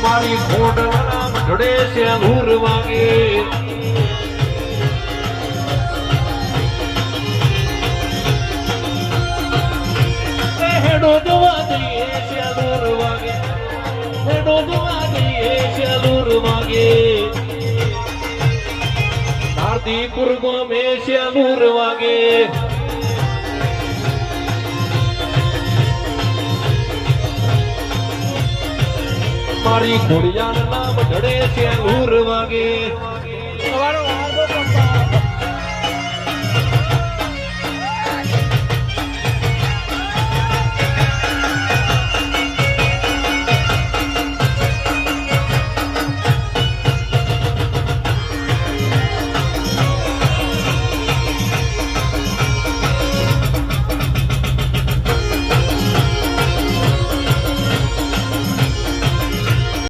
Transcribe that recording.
મારી ખોડલ નામ ઢળે છે ઘૂર વાગે હેડો દવા દઈએ છે દૂર વાગે હેડો દવા દઈએ છે દૂર વાગે નારદીપુર ગમે છે દૂર વાગે મારી ખોડિયાર નામ ઢળે છે ઘૂર વાગે